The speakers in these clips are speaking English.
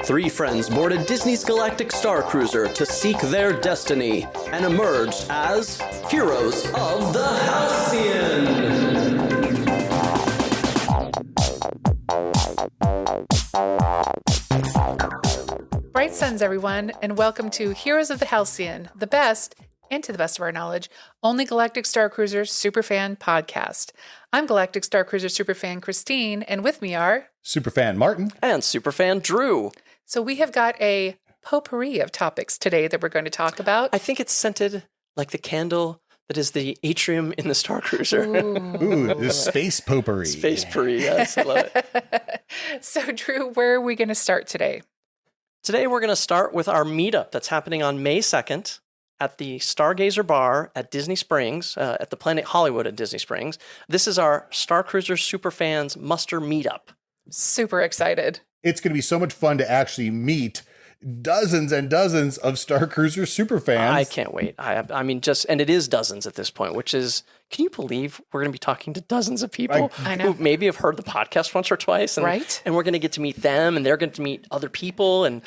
Three friends boarded Disney's Galactic Starcruiser to seek their destiny and emerged as heroes of the Halcyon. Bright suns, everyone, and welcome to Heroes of the Halcyon, the best, and to the best of our knowledge, only Galactic Starcruiser Superfan podcast. I'm Galactic Starcruiser Superfan Christine, and with me are Superfan Martin and Superfan Drew. So we have got a potpourri of topics today that we're going to talk about. I think it's scented like the candle that is the atrium in the Starcruiser. Ooh, the space potpourri. Space potpourri, yes, I love it. So Drew, where are we going to start today? Today we're going to start with our meetup that's happening on May 2nd at the Stargazer Bar at Disney Springs, at the Planet Hollywood at Disney Springs. This is our Starcruiser Superfans Muster Meetup. Super excited. It's going to be so much fun to actually meet dozens and dozens of Starcruiser superfans. I can't wait. I mean, and it is dozens at this point, which is, can you believe we're going to be talking to dozens of people I know. who maybe have heard the podcast once or twice? And, right. And we're going to get to meet them and they're going to meet other people. And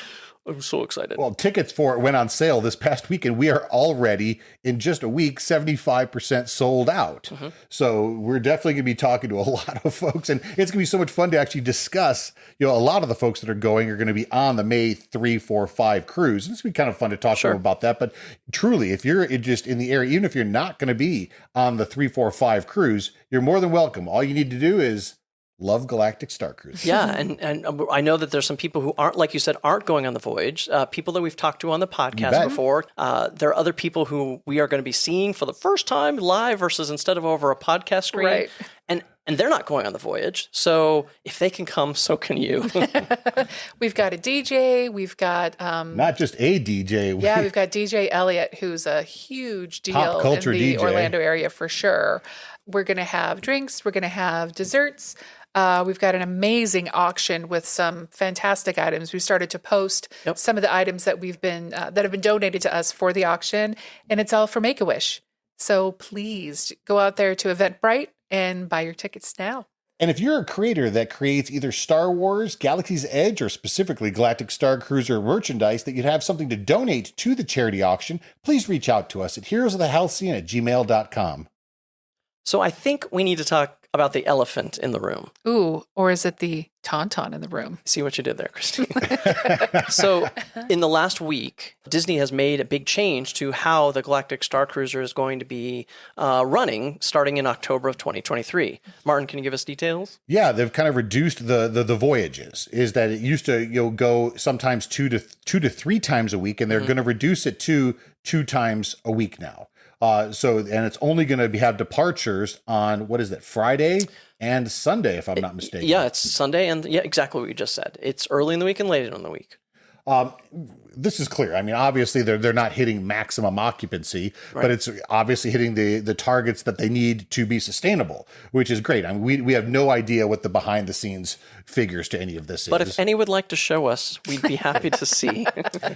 I'm so excited. Well, tickets for it went on sale this past weekend. We are already, in just a week, 75% sold out. Mm-hmm. So we're definitely going to be talking to a lot of folks. And it's going to be so much fun to actually discuss, a lot of the folks that are going are going to be on the May 3, 4, 5 cruise. And it's going to be kind of fun to talk to them about that. But truly, if you're just in the area, even if you're not going to be on the 3, 4, 5 cruise, you're more than welcome. All you need to do is love Galactic Starcruiser. Yeah, and I know that there's some people who aren't, like you said, aren't going on the voyage. People that we've talked to on the podcast before. There are other people who we are going to be seeing for the first time live versus instead of over a podcast screen. Right. And they're not going on the voyage. So if they can come, so can you. We've got a DJ. We've got... not just a DJ. We've got DJ Elliott, who's a huge deal pop culture in the DJ. Orlando area for sure. We're going to have drinks. We're going to have desserts. We've got an amazing auction with some fantastic items. We started to post some of the items that that have been donated to us for the auction, and it's all for Make-A-Wish. So please go out there to Eventbrite and buy your tickets now. And if you're a creator that creates either Star Wars, Galaxy's Edge, or specifically Galactic Starcruiser merchandise that you'd have something to donate to the charity auction, please reach out to us at heroesofthehalcyon@gmail.com. So I think we need to talk about the elephant in the room. Ooh, or is it the tauntaun in the room? See what you did there, Christine. So in the last week, Disney has made a big change to how the Galactic Starcruiser is going to be running starting in October of 2023. Martin, can you give us details? Yeah, they've kind of reduced the voyages. Is that it used to go sometimes two to three times a week, and they're going to reduce it to 2 times a week now. And it's only going to have departures on, what is that, Friday and Sunday, if I'm not mistaken. Yeah, it's Sunday and exactly what you just said. It's early in the week and late in the week. This is clear. I mean, obviously they're not hitting maximum occupancy, but it's obviously hitting the targets that they need to be sustainable, which is great. I mean, we have no idea what the behind the scenes figures to any of this is. But if any would like to show us, we'd be happy to see.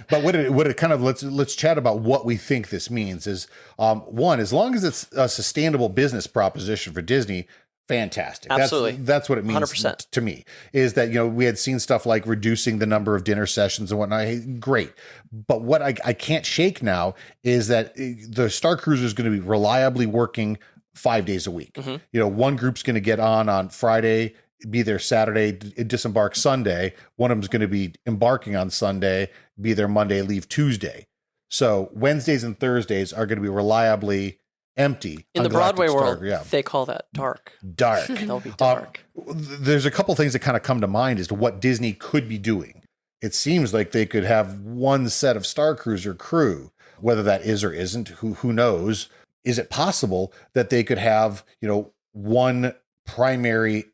But what it kind of, let's chat about what we think this means is, one, as long as it's a sustainable business proposition for Disney, fantastic. Absolutely. That's what it means 100%. to me, is that, we had seen stuff like reducing the number of dinner sessions and whatnot. Hey, great. But what I can't shake now is that the Starcruiser is going to be reliably working 5 days a week. Mm-hmm. One group's going to get on Friday, be there Saturday, disembark Sunday. One of them's going to be embarking on Sunday, be there Monday, leave Tuesday. So Wednesdays and Thursdays are going to be reliably empty. In the Broadway world, they call that dark. They'll be dark. There's a couple things that kind of come to mind as to what Disney could be doing. It seems like they could have one set of Starcruiser crew, whether that is or isn't, who knows. Is it possible that they could have, one primary,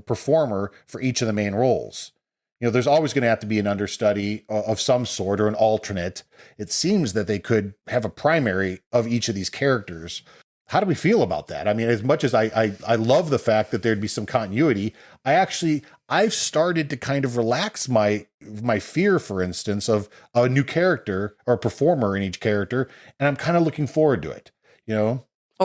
performer for each of the main roles? There's always going to have to be an understudy of some sort or an alternate. It seems that they could have a primary of each of these characters. How do we feel about that? I mean, as much as I love the fact that there'd be some continuity, I've started to kind of relax my fear, for instance, of a new character or a performer in each character, and I'm kind of looking forward to it,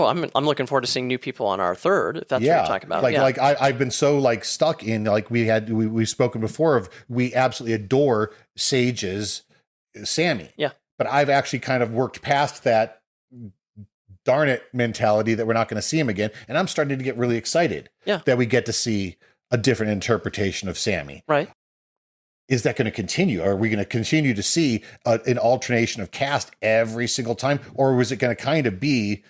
Oh, I'm looking forward to seeing new people on our third, if that's what you're talking about. I've been so like stuck in like we've spoken before of we absolutely adore Sage's Sammy. Yeah. But I've actually kind of worked past that darn it mentality that we're not going to see him again. And I'm starting to get really excited that we get to see a different interpretation of Sammy. Right. Is that going to continue? Are we going to continue to see an alternation of cast every single time? Or was it going to kind of be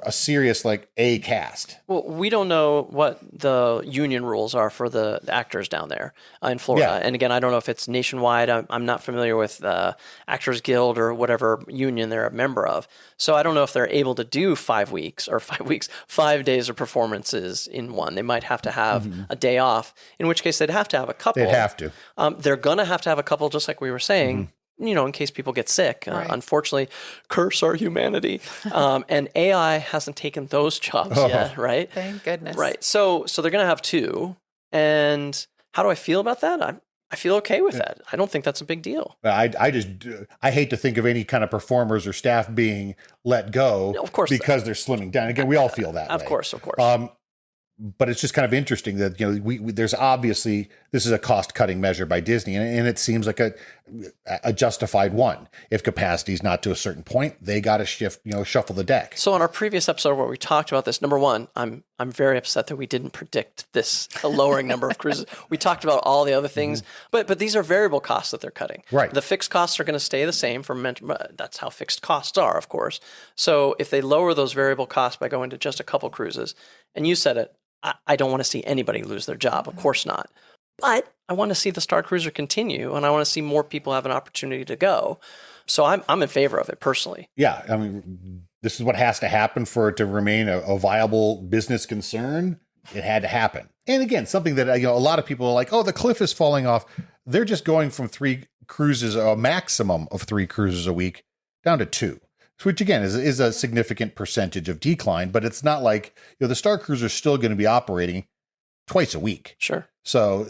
a serious like a cast? Well, we don't know what the union rules are for the actors down there in Florida. And again, I don't know if it's nationwide. I'm not familiar with Actors Guild or whatever union they're a member of. So I don't know if they're able to do 5 weeks, 5 days of performances in one. They might have to have a day off, in which case they'd have to have a couple. They'd have to. They're going to have a couple, just like we were saying. In case people get sick. Unfortunately, curse our humanity. And AI hasn't taken those jobs yet, right? Thank goodness. Right. So they're going to have 2. And how do I feel about that? I feel okay with that. I don't think that's a big deal. I hate to think of any kind of performers or staff being let go, of course, because they're slimming down. Again, we all feel that way. Of course. But it's just kind of interesting that we there's obviously this is a cost cutting measure by Disney, and it seems like a justified one. If capacity is not to a certain point, they got to shuffle the deck. So on our previous episode where we talked about this, number one, I'm very upset that we didn't predict a lowering number of cruises. We talked about all the other things, but these are variable costs that they're cutting. Right. The fixed costs are going to stay the same that's how fixed costs are, of course. So if they lower those variable costs by going to just a couple cruises, and you said it, I don't want to see anybody lose their job. Of course not. But I want to see the Starcruiser continue, and I want to see more people have an opportunity to go. So I'm in favor of it personally. Yeah, I mean, this is what has to happen for it to remain a viable business concern. It had to happen. And again, something that a lot of people are like, oh, the cliff is falling off. They're just going from 3 cruises, a maximum of 3 cruises a week, down to 2. Which again is a significant percentage of decline, but it's not like the Starcruiser is still going to be operating twice a week. Sure. So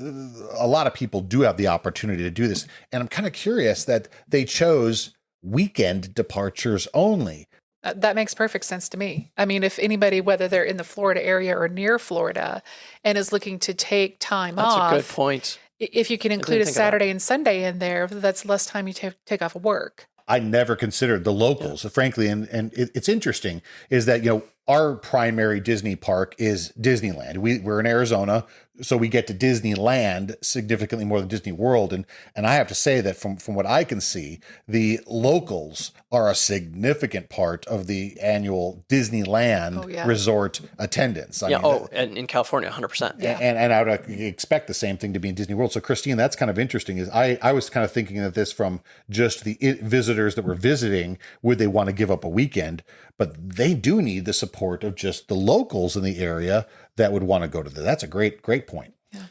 a lot of people do have the opportunity to do this, and I'm kind of curious that they chose weekend departures only. That makes perfect sense to me. I mean, if anybody, whether they're in the Florida area or near Florida, and is looking to take time off, that's a good point. If you can include a Saturday and Sunday in there, that's less time you take off of work. I never considered the locals, frankly, and it's interesting is that our primary Disney park is Disneyland. We're in Arizona, so we get to Disneyland significantly more than Disney World, and I have to say that from what I can see, the locals are a significant part of the annual Disneyland resort attendance. I mean, and in California, 100%. Yeah. And I would expect the same thing to be in Disney World. So, Christine, that's kind of interesting. Is I was kind of thinking of this from just the visitors that were visiting. Would they want to give up a weekend? But they do need the support of just the locals in the area that would want to go to that. That's a great point. Yeah.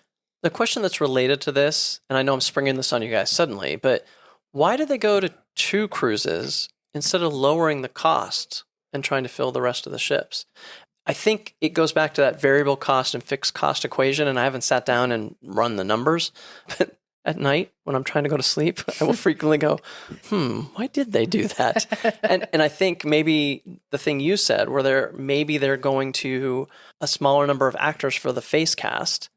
The question that's related to this, and I know I'm springing this on you guys suddenly, but why did they go to 2 cruises instead of lowering the cost and trying to fill the rest of the ships? I think it goes back to that variable cost and fixed cost equation, and I haven't sat down and run the numbers, but at night when I'm trying to go to sleep, I will frequently go, why did they do that? And I think maybe the thing you said, where they're going to a smaller number of actors for the face cast,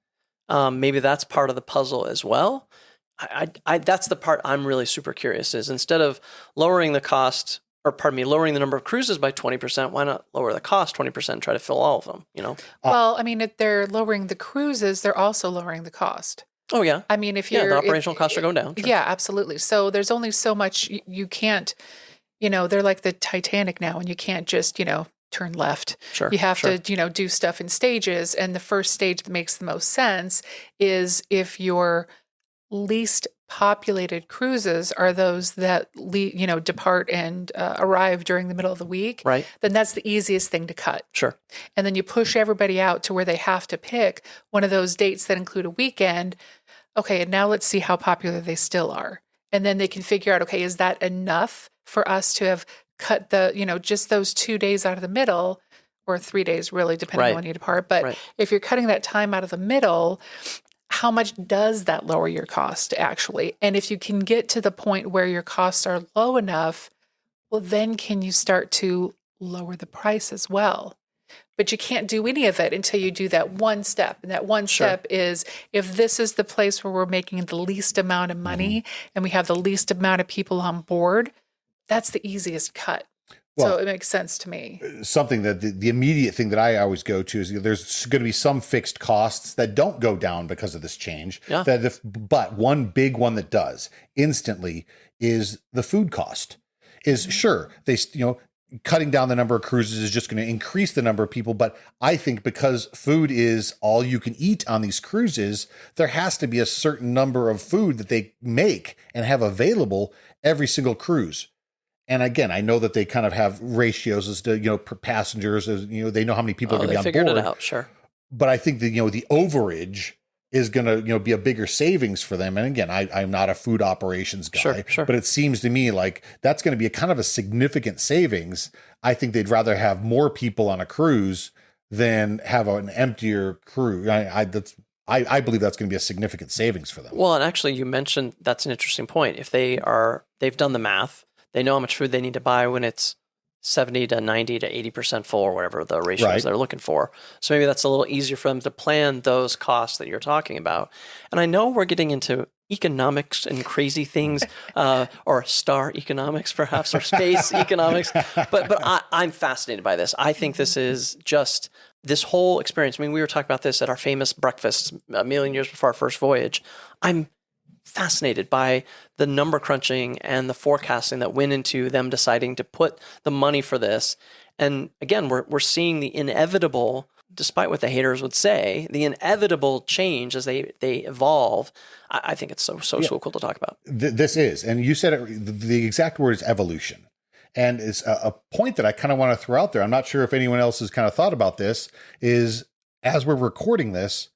maybe that's part of the puzzle as well. That's the part I'm really super curious is instead of lowering the cost, lowering the number of cruises by 20%, why not lower the cost 20% and try to fill all of them, Well, I mean, if they're lowering the cruises, they're also lowering the cost. Oh, yeah. I mean, if the operational costs are going down. Sure. Yeah, absolutely. So there's only so much you can't, they're like the Titanic now, and you can't just, turn left. Sure. You have to, do stuff in stages. And the first stage that makes the most sense is if your least populated cruises are those that depart and arrive during the middle of the week, right? Then that's the easiest thing to cut. Sure. And then you push everybody out to where they have to pick one of those dates that include a weekend. Okay, and now let's see how popular they still are. And then they can figure out, okay, is that enough for us to have cut just those 2 days out of the middle, or 3 days really, depending on when you depart. But if you're cutting that time out of the middle, how much does that lower your cost actually? And if you can get to the point where your costs are low enough, well, then can you start to lower the price as well. But you can't do any of it until you do that one step. And that one step is, if this is the place where we're making the least amount of money and we have the least amount of people on board, that's the easiest cut. Well, so it makes sense to me. Something that the immediate thing that I always go to is there's going to be some fixed costs that don't go down because of this change. Yeah. But one big one that does instantly is the food cost. Is sure, cutting down the number of cruises is just going to increase the number of people. But I think because food is all you can eat on these cruises, there has to be a certain number of food that they make and have available every single cruise. And again, I know that they kind of have ratios as to, per passengers, as they know how many people are going to be on board. They figured it out, sure. But I think that, the overage is going to, be a bigger savings for them. And again, I'm not a food operations guy, sure. but it seems to me like that's going to be a kind of a significant savings. I think they'd rather have more people on a cruise than have an emptier crew. I believe that's going to be a significant savings for them. Well, and actually you mentioned that's an interesting point. If they've done the math, they know how much food they need to buy when it's 70 to 90 to 80% full or whatever the ratios they're looking for. So maybe that's a little easier for them to plan those costs that you're talking about. And I know we're getting into economics and crazy things, or star economics perhaps, or space economics, but I'm fascinated by this. I think this is just this whole experience. I mean, we were talking about this at our famous breakfast a million years before our first voyage. I'm fascinated by the number crunching and the forecasting that went into them deciding to put the money for this. And again, we're seeing the inevitable, despite what the haters would say, the inevitable change as they evolve. I think it's so cool to talk about. This is, and you said it, the exact word is evolution. And it's a point that I kind of want to throw out there. I'm not sure if anyone else has kind of thought about this, is as we're recording this,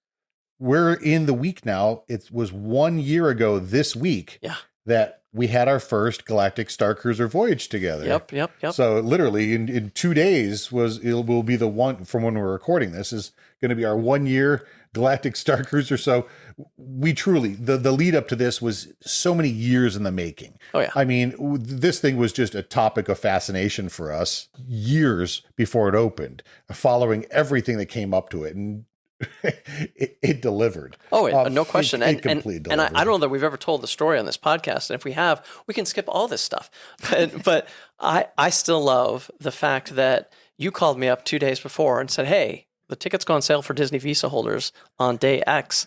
we're in the week now. It was 1 year ago this week that we had our first Galactic Starcruiser voyage together. Yep. So literally in 2 days it will be the one from when we're recording this is going to be our 1 year Galactic Starcruiser. So we truly, the lead up to this was so many years in the making. Oh yeah. I mean, this thing was just a topic of fascination for us years before it opened, following everything that came up to it. And it delivered. Oh, no question. It completely delivered. And I don't know that we've ever told the story on this podcast. And if we have, we can skip all this stuff. But I still love the fact that you called me up 2 days before and said, hey, the tickets go on sale for Disney Visa holders on day X.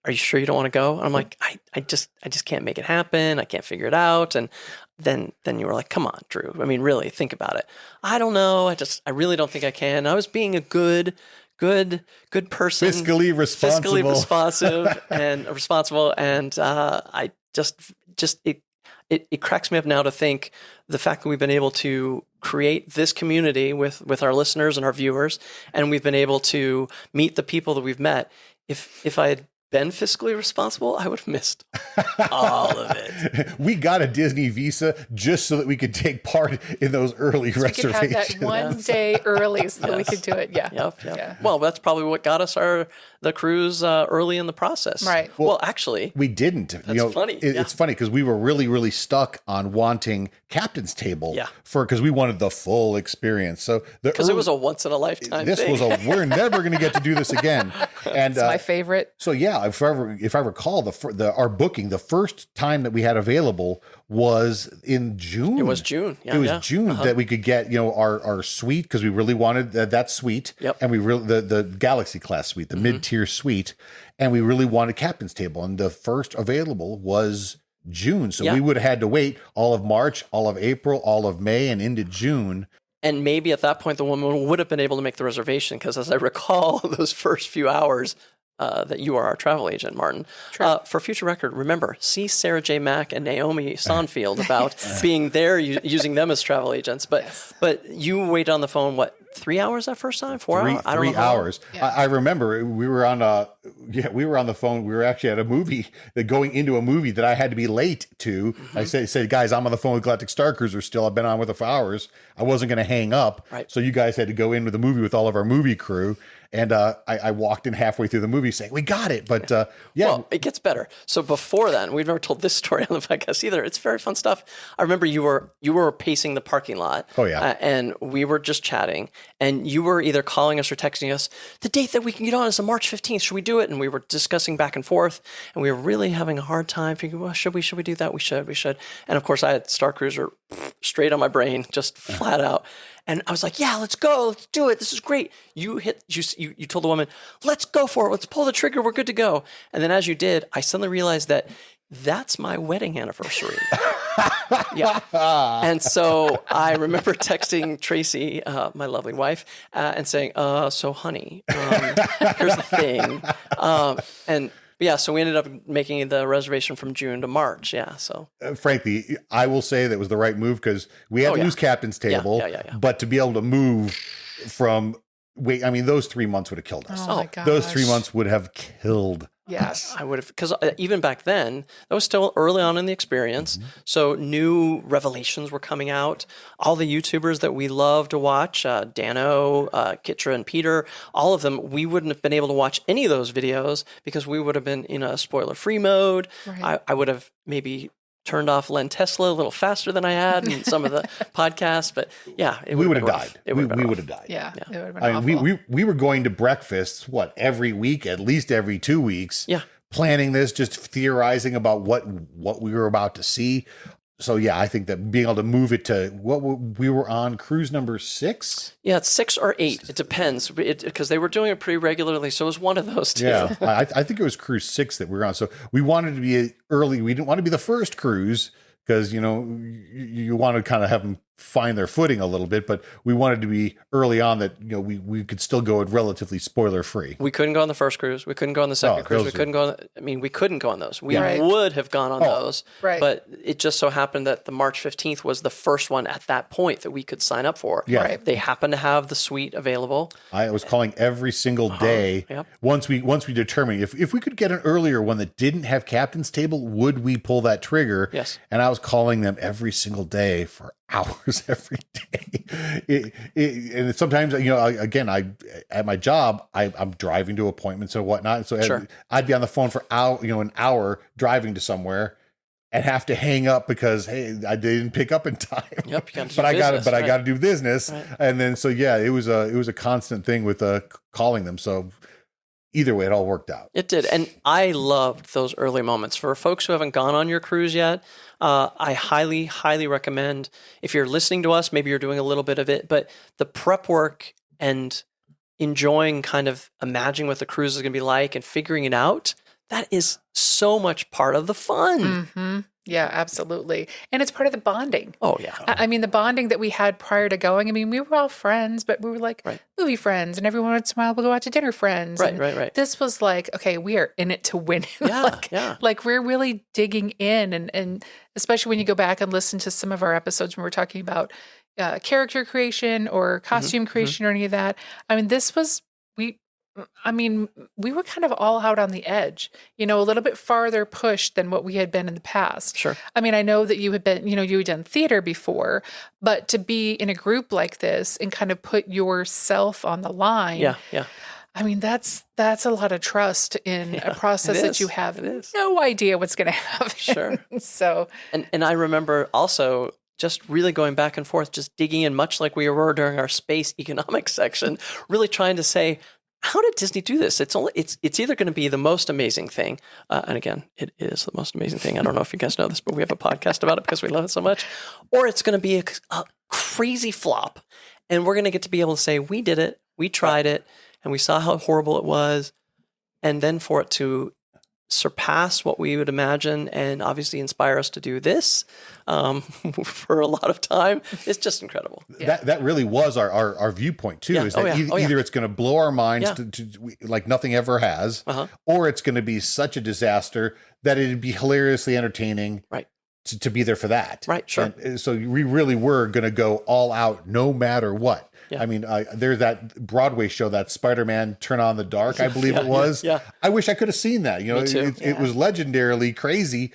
Are you sure you don't want to go? And I'm like, I just can't make it happen. I can't figure it out. And then you were like, come on, Drew. I mean, really, think about it. I don't know. I really don't think I can. I was being a good person, fiscally responsive and responsible. And I it cracks me up now to think the fact that we've been able to create this community with our listeners and our viewers, and we've been able to meet the people that we've met. If I had been fiscally responsible, I would have missed all of it. We got a Disney Visa just so that we could take part in those early reservations. We could have that 1 day early so that we could do it. Yeah. Yep. Yeah. Well, that's probably what got us the cruise early in the process. Right. Well, actually, we didn't. That's funny. It's funny because we were really, really stuck on wanting captain's table because we wanted the full experience. So because it was a once in a lifetime thing. We're never going to get to do this again. And it's my favorite. So yeah, if I recall, our booking, the first time that we had available was in June. It was June. Yeah, it was June that we could get our suite because we really wanted that suite. Yep. And we really the Galaxy class suite, the mid-tier suite, and we really wanted captain's table. And the first available was June, so we would have had to wait all of March, all of April, all of May, and into June. And maybe at that point, the woman would have been able to make the reservation because, as I recall, those first few hours. That you are our travel agent, Martin. For future record, remember, see Sarah J. Mack and Naomi Sonfield about being there, using them as travel agents. But you waited on the phone, 3 hours that first time? 4 hours? I don't know. 3 hours. Yeah. I remember we were on the phone. We were actually at a movie, going into a movie that I had to be late to. I said, guys, I'm on the phone with Galactic Starcruiser still. I've been on with it for hours. I wasn't going to hang up. Right. So you guys had to go in with the movie with all of our movie crew. And I walked in halfway through the movie saying, we got it. But Well, it gets better. So before then, we've never told this story on the podcast either. It's very fun stuff. I remember you were pacing the parking lot. Oh, yeah. And we were just chatting, and you were either calling us or texting us, the date that we can get on is the March 15th. Should we do it? And we were discussing back and forth, and we were really having a hard time figuring, well, should we do that? We should. And of course, I had Starcruiser straight on my brain, just flat out. And I was like, yeah, let's go. Let's do it. This is great. You told the woman, let's go for it. Let's pull the trigger. We're good to go. And then as you did, I suddenly realized that that's my wedding anniversary. Yeah. And so I remember texting Tracy, my lovely wife, and saying, so honey, here's the thing. And yeah, so we ended up making the reservation from June to March. Yeah, so frankly, I will say that was the right move because we had to lose captain's table, but to be able to move from those 3 months would have killed us. Oh my gosh. Those 3 months would have killed. Yes, I would have, because even back then, that was still early on in the experience. Mm-hmm. So new revelations were coming out. All the YouTubers that we love to watch, Dano, Kitra, and Peter, all of them, we wouldn't have been able to watch any of those videos because we would have been in a spoiler-free mode. Right. I would have maybe turned off Len Tesla a little faster than I had in some of the podcasts, but yeah, we would have died. We would have died. Yeah, it would have been awful. We were going to breakfasts, every week, at least every 2 weeks, planning this, just theorizing about what we were about to see. So yeah, I think that being able to move it to we were on cruise number 6. Yeah, it's 6 or 8. It depends because they were doing it pretty regularly. So it was one of those two. Yeah, I think it was cruise 6 that we were on. So we wanted to be early. We didn't want to be the first cruise because you want to kind of have them find their footing a little bit, but we wanted to be early on that we could still go it relatively spoiler free. We couldn't go on the first cruise. We couldn't go on the second cruise. We couldn't go on. We couldn't go on those. We would have gone on those, but it just so happened that the March 15th was the first one at that point that we could sign up for. Yeah. Right. They happened to have the suite available. I was calling every single day. Once we determined if we could get an earlier one that didn't have captain's table, would we pull that trigger? Yes. And I was calling them every single day for hours every day. And sometimes, again, at my job, I'm driving to appointments or whatnot. So I'd be on the phone for an hour driving to somewhere and have to hang up because, hey, I didn't pick up in time. Yep. I got to do business. Right. And then, so yeah, it was a constant thing with calling them. So either way, it all worked out. It did. And I loved those early moments. For folks who haven't gone on your cruise yet, I highly, highly recommend, if you're listening to us, maybe you're doing a little bit of it, but the prep work and enjoying kind of imagining what the cruise is going to be like and figuring it out, that is so much part of the fun. Mm-hmm. Yeah, absolutely. And it's part of the bonding. Oh, yeah. The bonding that we had prior to going, we were all friends, but we were like movie friends, and every once in a while we'll go out to dinner friends. Right. This was like, okay, we are in it to win it. Like we're really digging in. And especially when you go back and listen to some of our episodes when we're talking about character creation or costume creation or any of that. This was, we were kind of all out on the edge, a little bit farther pushed than what we had been in the past. Sure. I know that you had been, you had done theater before, but to be in a group like this and kind of put yourself on the line. Yeah. That's a lot of trust in a process that you have no idea what's going to happen. Sure. So, and I remember also just really going back and forth, just digging in much like we were during our space economics section, really trying to say, how did Disney do this? It's either going to be the most amazing thing, and again, it is the most amazing thing. I don't know if you guys know this, but we have a podcast about it because we love it so much. Or it's going to be a crazy flop, and we're going to get to be able to say, we did it, we tried it, and we saw how horrible it was, and then for it to surpass what we would imagine and obviously inspire us to do this for a lot of time. It's just incredible. That really was our viewpoint too, is that either it's going to blow our minds to like nothing ever has, or it's going to be such a disaster that it'd be hilariously entertaining to be there for that. Right, sure. And so we really were going to go all out no matter what. Yeah. There's that Broadway show, that Spider-Man Turn on the Dark, I believe it was. Yeah. I wish I could have seen that. Me too. It was legendarily crazy.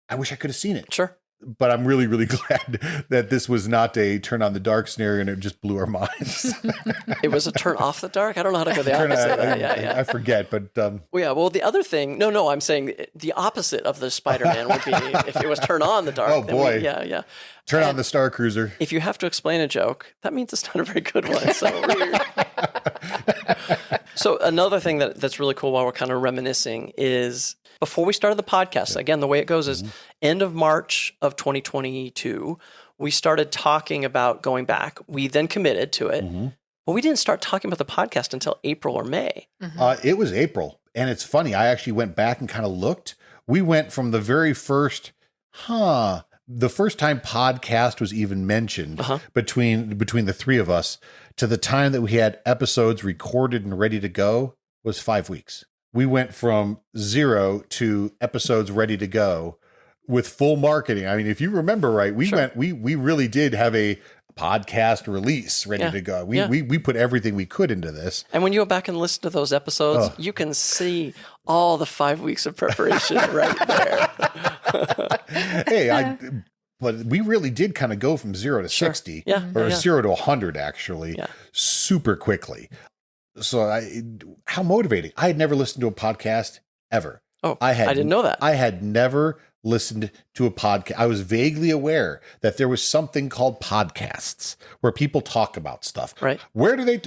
I wish I could have seen it. Sure. but I'm really, really glad that this was not a turn on the dark scenario and it just blew our minds. It was a turn off the dark. I don't know how to go the opposite. I forget, but Well, the other thing. No. I'm saying the opposite of the Spider-Man would be if it was turn on the dark. Oh boy, yeah. Turn on the Starcruiser. If you have to explain a joke, that means it's not a very good one. So weird. So another thing that's really cool while we're kind of reminiscing is before we started the podcast, again, the way it goes is end of March of 2022, we started talking about going back. We then committed to it, but we didn't start talking about the podcast until April or May. It was April. And it's funny. I actually went back and kind of looked. We went from the very first, the first time podcast was even mentioned between the three of us to the time that we had episodes recorded and ready to go was 5 weeks. We went from 0 to episodes ready to go with full marketing. I mean, if you remember right, we really did have a podcast release ready to go. We put everything we could into this. And when you go back and listen to those episodes, you can see all the 5 weeks of preparation right there. But we really did kind of go from 0 to 60 or 0 to 100 actually super quickly. So how motivating. I had never listened to a podcast ever. Oh, I didn't know that. I had never listened to a podcast. I was vaguely aware that there was something called podcasts where people talk about stuff. Right. Where do they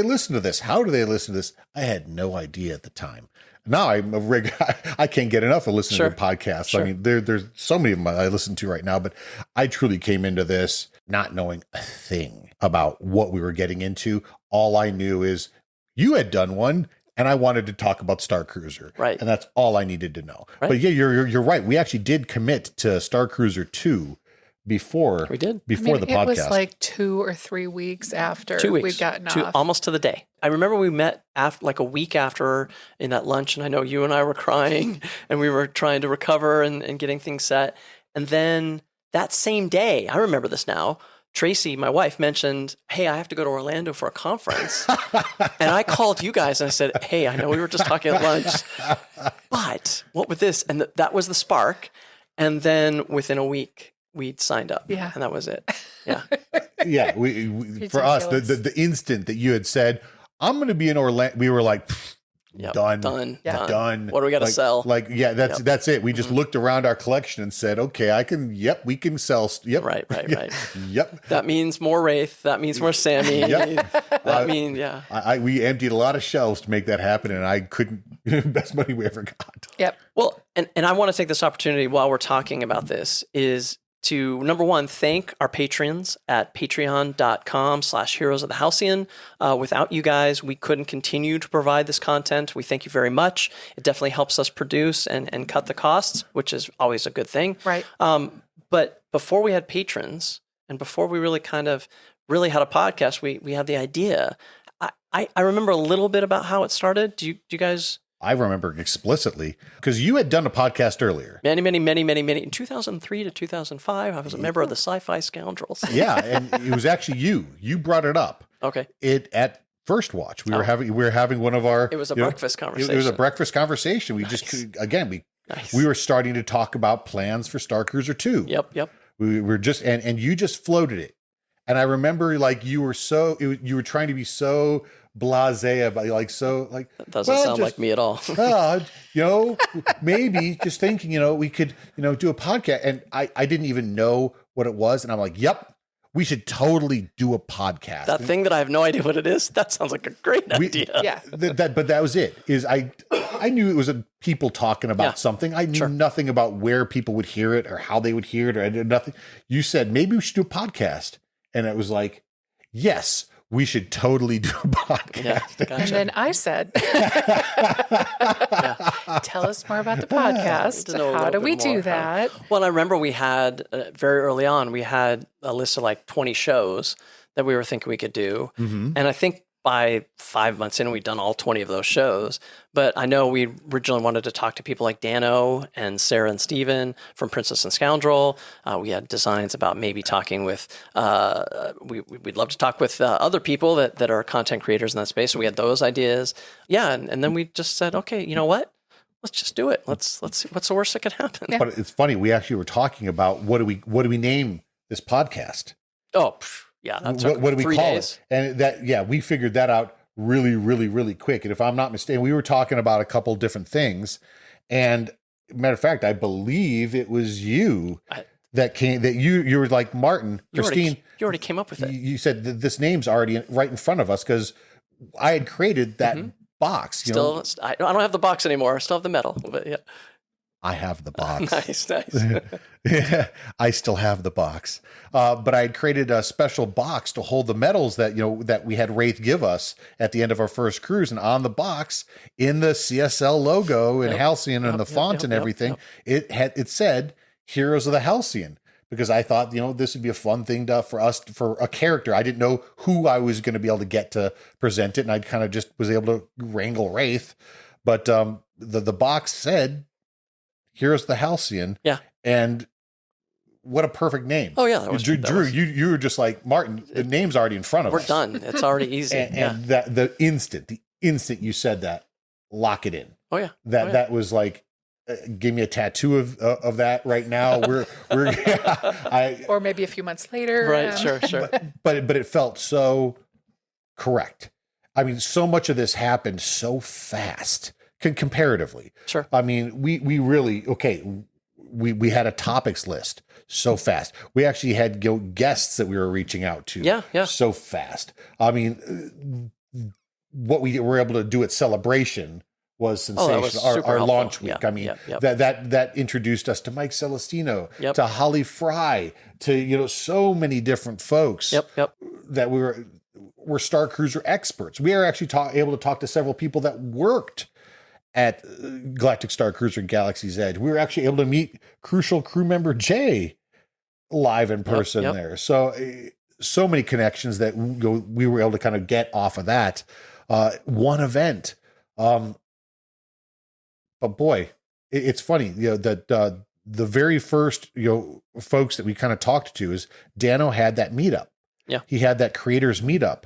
listen to this? How do they listen to this? I had no idea at the time. Now I can't get enough of listening to podcasts. Sure. I mean, there's so many of them I listen to right now, but I truly came into this not knowing a thing about what we were getting into. All I knew is you had done one and I wanted to talk about Starcruiser. Right. And that's all I needed to know. Right. But yeah, you're right. We actually did commit to Starcruiser 2 before the podcast. It was like 2 or 3 weeks after 2 weeks. we'd gotten off. Almost to the day. I remember we met like a week after in that lunch, and I know you and I were crying, and we were trying to recover and getting things set. And then that same day, I remember this now, Tracy, my wife, mentioned, hey, I have to go to Orlando for a conference. And I called you guys and I said, hey, I know we were just talking at lunch, but what with this? And that was the spark. And then within a week, we'd signed up. Yeah. And that was it. Yeah. Yeah. We for us, the instant that you had said, I'm going to be in Orlando, we were like, done. Done. What do we got to sell? That's it. We just looked around our collection and said, okay, we can sell. Yep. Right. Yep. That means more Wraith. That means more Sammy. Yep. We emptied a lot of shelves to make that happen, and I couldn't, best money we ever got. Yep. Well, and I want to take this opportunity while we're talking about this is to, number one, thank our patrons at patreon.com/heroes of the Halcyon. Without you guys, we couldn't continue to provide this content. We thank you very much. It definitely helps us produce and cut the costs, which is always a good thing. Right. But before we had patrons and before we really had a podcast, we had the idea. I remember a little bit about how it started. Do you guys... I remember explicitly because you had done a podcast earlier. Many. In 2003 to 2005, I was a member of the Sci-Fi Scoundrels. Yeah, and it was actually you. You brought it up. Okay. At First Watch, we were having one of our. It was a breakfast conversation. It was a breakfast conversation. We we were starting to talk about plans for Starcruiser 2. Yep. We were just and you just floated it, and I remember like you were trying to be so blasé about that doesn't sound like me at all. Maybe just thinking, we could, do a podcast. And I didn't even know what it was. And I'm like, yep, we should totally do a podcast. That thing that I have no idea what it is. That sounds like a great idea. Yeah. But that was it. I knew it was people talking about something. I knew nothing about where people would hear it or how they would hear it, or I did nothing. You said, maybe we should do a podcast. And it was like, yes, we should totally do a podcast. Yeah, gotcha. And then I said, tell us more about the podcast. How do we do that? Well, I remember we had, very early on, we had a list of like 20 shows that we were thinking we could do. Mm-hmm. And I think by 5 months in, we'd done all 20 of those shows. But I know we originally wanted to talk to people like Dano and Sarah and Steven from Princess and Scoundrel. We had designs about maybe talking with, we'd love to talk with other people that are content creators in that space. So we had those ideas. Yeah. And then we just said, okay, you know what? let's just do it. Let's see what's the worst that could happen. Yeah. But it's funny. We actually were talking about what do we name this podcast? Oh, yeah. That took What do we 3 call days. it? And that, we figured that out really, really, really quick. And if I'm not mistaken, we were talking about a couple different things. And matter of fact, I believe it was you that you were like, Martin, Christine, you already came up with it. You said that this name's already right in front of us because I had created that box. You know? I don't have the box anymore. I still have the medal, but yeah. I have the box. Nice. Yeah, I still have the box. But I had created a special box to hold the medals that, that we had Wraith give us at the end of our first cruise. And on the box, in the CSL logo and Halcyon and the font and everything, it said Heroes of the Halcyon. Because I thought, this would be a fun thing for a character. I didn't know who I was going to be able to get to present it. And I kind of just was able to wrangle Wraith. But the box said Heroes of the Halcyon. Yeah. And what a perfect name. Oh, yeah. That was, Drew, you were just like, Martin, the name's already in front of us. We're done. It's already easy. And that the instant you said that, lock it in. Oh, yeah. That was like, give me a tattoo of that right now. We're or maybe a few months later. Right. Sure. But it felt so correct. I mean, so much of this happened so fast comparatively. Sure. I mean, we really, we had a topics list so fast. We actually had guests that we were reaching out to. Yeah. So fast. I mean, what we were able to do at Celebration was sensational. Our launch week. Yeah, I mean, that introduced us to Mike Celestino, to Holly Fry, to so many different folks. That were Star Cruiser experts. We are actually able to talk to several people that worked at Galactic Starcruiser and Galaxy's Edge. We were actually able to meet crucial crew member Jay live in person there. So many connections that we were able to kind of get off of that one event. But boy, it's funny, that the very first, folks that we kind of talked to is Dano had that meetup. Yeah. He had that creators meetup.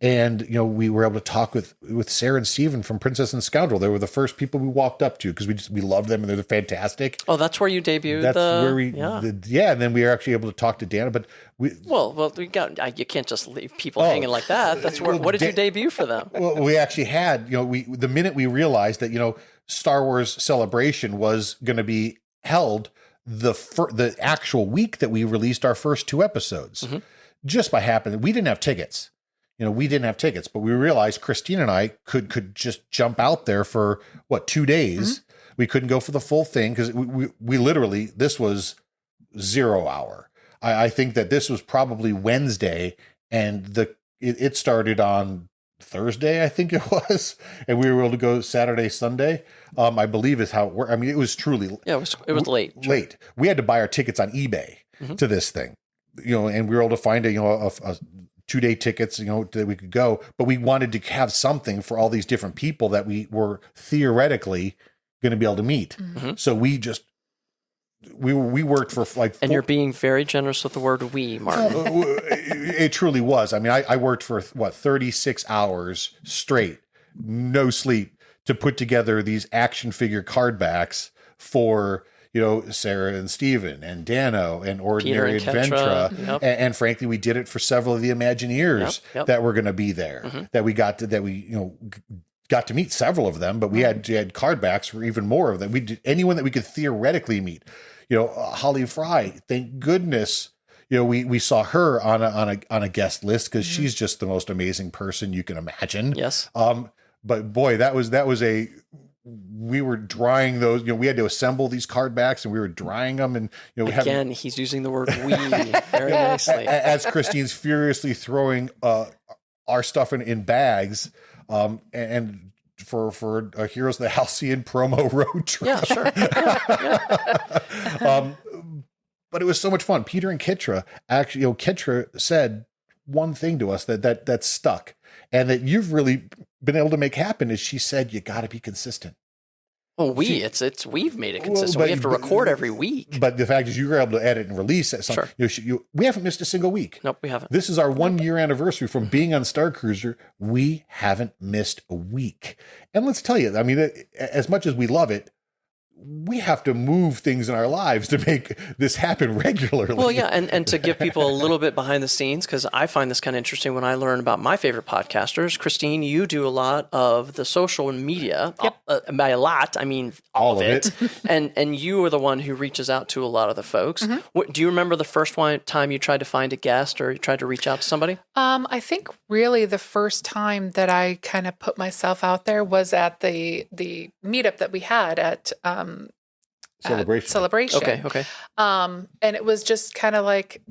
And, we were able to talk with Sarah and Steven from Princess and Scoundrel. They were the first people we walked up to because we loved them and they're fantastic. Oh, that's where you debuted. That's where we, and then we were actually able to talk to Dana. But we you can't just leave people hanging like that. That's where. What did you debut for them? Well, we actually had, the minute we realized that Star Wars Celebration was going to be held the actual week that we released our first 2 episodes, just by happening, we didn't have tickets. We didn't have tickets, but we realized Christine and I could just jump out there for 2 days. We couldn't go for the full thing because we literally, this was 0 hour. I think that this was probably Wednesday and it started on Thursday, I think it was, and we were able to go Saturday, Sunday. I believe is how it worked. I mean, it was truly it was late. Late. We had to buy our tickets on eBay to this thing, and we were able to find a 2-day tickets, that we could go, but we wanted to have something for all these different people that we were theoretically going to be able to meet. So we worked for and you're being very generous with the word "we," Martin. It truly was. I mean, I worked for 36 hours straight, no sleep, to put together these action figure card backs for Sarah and Steven and Dano and Ordinary Adventure. And frankly, we did it for several of the Imagineers that were going to be there, that we got to meet several of them, but we had card backs for even more of them. We did anyone that we could theoretically meet, Holly Fry, thank goodness, we saw her on a guest list because she's just the most amazing person you can imagine. Yes. But boy, we were drying those, we had to assemble these card backs and we were drying them. And, he's using the word "we" very nicely. As Christine's furiously throwing our stuff in bags and for a Heroes of the Halcyon promo road trip. Yeah, sure. But it was so much fun. Peter and Kitra, actually, Kitra said one thing to us that stuck and that you've really been able to make happen is she said, you got to be consistent. Well, we've made it consistent. We have to record every week. But the fact is you were able to edit and release it. Sure. We haven't missed a single week. Nope, we haven't. This is our 1 year anniversary from being on Star Cruiser. We haven't missed a week. And let's tell you, I mean, as much as we love it, we have to move things in our lives to make this happen regularly. Well, yeah, and to give people a little bit behind the scenes, because I find this kind of interesting when I learn about my favorite podcasters. Christine, you do a lot of the social media. Yep. By a lot, I mean all of it. Mm-hmm. and you are the one who reaches out to a lot of the folks. Do you remember the first time you tried to find a guest or you tried to reach out to somebody? I think really the first time that I kind of put myself out there was at the meetup that we had at Celebration. Okay. And it was just kind of like,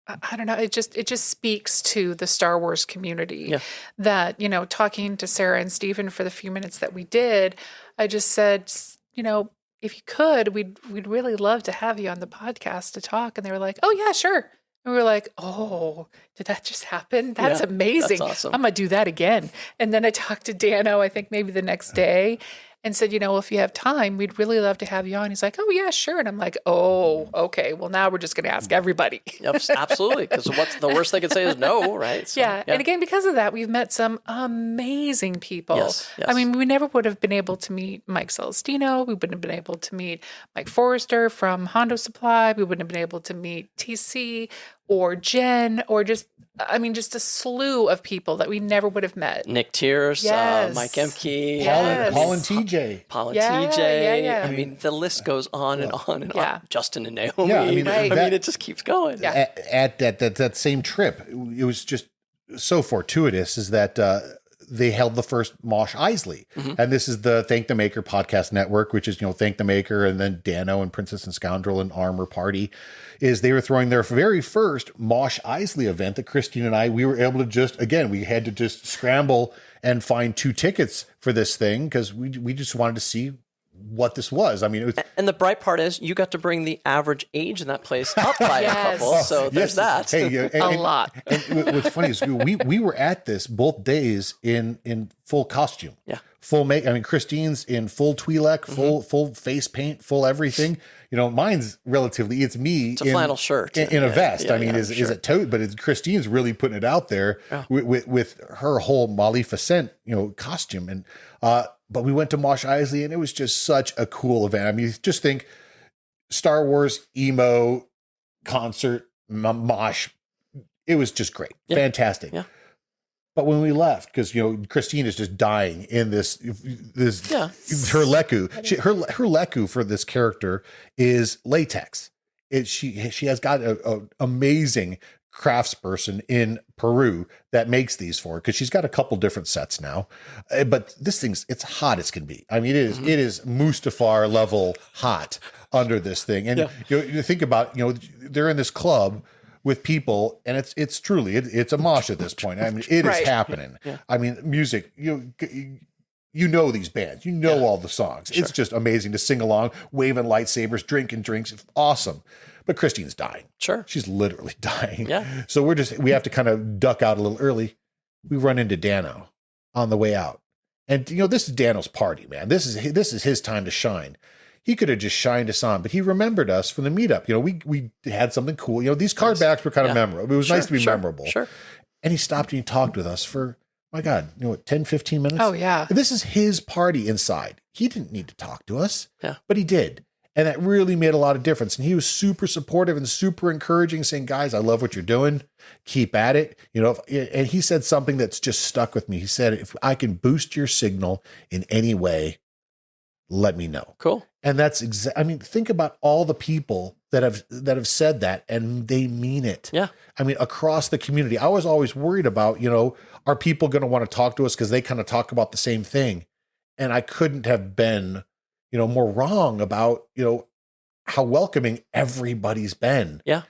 I don't know, it just speaks to the Star Wars community that, talking to Sarah and Stephen for the few minutes that we did, I just said, if you could, we'd really love to have you on the podcast to talk. And they were like, oh yeah, sure. And we were like, oh, did that just happen? That's amazing. That's awesome. I'm going to do that again. And then I talked to Dano, I think maybe the next day, and said, if you have time, we'd really love to have you on. He's like, oh, yeah, sure. And I'm like, oh, okay. Well, now we're just going to ask everybody. Yep, absolutely. Because what's the worst they could say is no, right? So, yeah. And again, because of that, we've met some amazing people. Yes. I mean, we never would have been able to meet Mike Celestino. We wouldn't have been able to meet Mike Forrester from Hondo Supply. We wouldn't have been able to meet TC or Jen or just a slew of people that we never would have met. Nick Tears, Yes. Mike Emke, Yes. Paul and TJ. Paul and Yeah, TJ. yeah. I mean, the list goes on and on and on. Justin and Naomi. Yeah, I mean, it just keeps going. Yeah. At that same trip, it was just so fortuitous is that they held the first Mosh Isley. And this is the Thank the Maker podcast network, which is, Thank the Maker and then Dano and Princess and Scoundrel and Armor Party. Is they were throwing their very first Mosh Isley event that Christine and we were able to we had to just scramble and find 2 tickets for this thing because we just wanted to see what this was. I mean, it was, and the bright part is you got to bring the average age in that place up by a couple. So there's that. Hey, A lot. And what's funny is we were at this both days in full costume. Yeah. Full make. I mean, Christine's in full Twi'lek, full face paint, full everything. Mine's relatively. It's me. It's a flannel shirt in a vest. Yeah, I mean, is it tote? But Christine's really putting it out there with her whole Maleficent, costume. And but we went to Mosh Isley, and it was just such a cool event. I mean, just think Star Wars emo concert mosh. It was just great, fantastic. Yeah. But when we left, because Christine is just dying in this her leku. Her leku for this character is latex. She has got a amazing craftsperson in Peru that makes these for her because she's got a couple different sets now. But this it's hot as can be. I mean, it is Mustafar level hot under this thing. And you think about they're in this club with people, and it's truly it's a mosh at this point. I mean, it is happening. Yeah. I mean, music. You know these bands. You know all the songs. Sure. It's just amazing to sing along, waving lightsabers, drinking drinks. It's awesome. But Christine's dying. Sure, she's literally dying. Yeah. So we have to kind of duck out a little early. We run into Dano on the way out, and this is Dano's party, man. This is his time to shine. He could have just shined us on, but he remembered us from the meetup. we had something cool. These card backs were kind of memorable. It was nice to be memorable. Sure. And he stopped and he talked with us for, my God, 10, 15 minutes? Oh, yeah. This is his party inside. He didn't need to talk to us, but he did. And that really made a lot of difference. And he was super supportive and super encouraging, saying, guys, I love what you're doing. Keep at it. And he said something that's just stuck with me. He said, if I can boost your signal in any way, let me know. Cool. And that's I mean, think about all the people that have said that, and they mean it. Yeah. I mean, across the community. I was always worried about, are people going to want to talk to us because they kind of talk about the same thing? And I couldn't have been, more wrong about, how welcoming everybody's been. Yeah.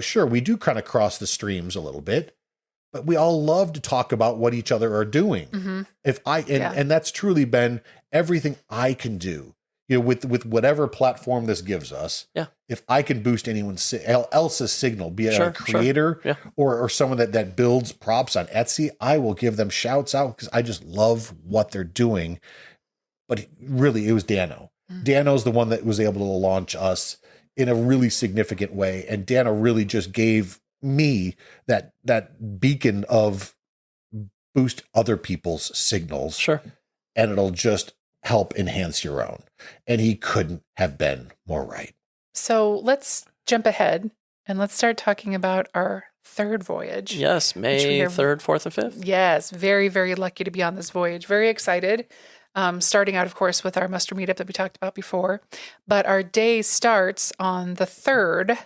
Sure, we do kind of cross the streams a little bit, but we all love to talk about what each other are doing. Mm-hmm. And that's truly been everything I can do, with whatever platform this gives us. Yeah. If I can boost anyone else's signal, be it a creator or someone that builds props on Etsy, I will give them shouts out because I just love what they're doing. But really, it was Dano. Dano's the one that was able to launch us in a really significant way. And Dano really just gave me that beacon of boost other people's signals. Sure. And it'll just help enhance your own. And he couldn't have been more right. So let's jump ahead and let's start talking about our third voyage. Yes, May 3rd, 4th, and 5th. Yes, very, very lucky to be on this voyage. Very excited. Starting out, of course, with our muster meetup that we talked about before. But our day starts on the 3rd,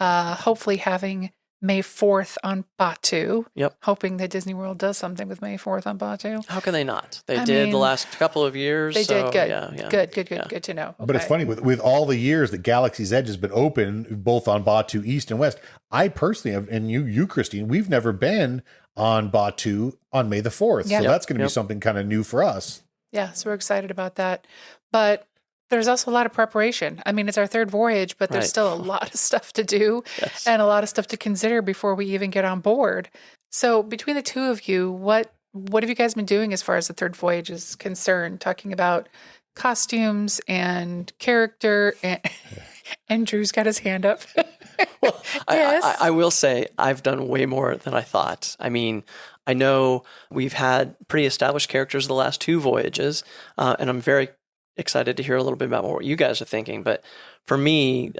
hopefully having May 4th on Batu. Yep. Hoping that Disney World does something with May 4th on Batu. How can they not? They did the last couple of years. They did good. Yeah. Good to know. But it's Okay. funny, with all the years that Galaxy's Edge has been open, both on Batu East and West, I personally have, and you, Christine, we've never been on Batu on May the 4th. Yeah. So that's going to Yep. be something kind of new for us. Yeah, so we're excited about that. But there's also a lot of preparation. I mean, it's our third voyage, but there's Right. still a lot of stuff to do Yes. and a lot of stuff to consider before we even get on board. So between the two of you, what have you guys been doing as far as the third voyage is concerned? Talking about costumes and character, and Drew's got his hand up. Well, Yes. I will say I've done way more than I thought. I mean, I know we've had pretty established characters the last 2 voyages, and I'm very excited to hear a little bit about what you guys are thinking. But for me,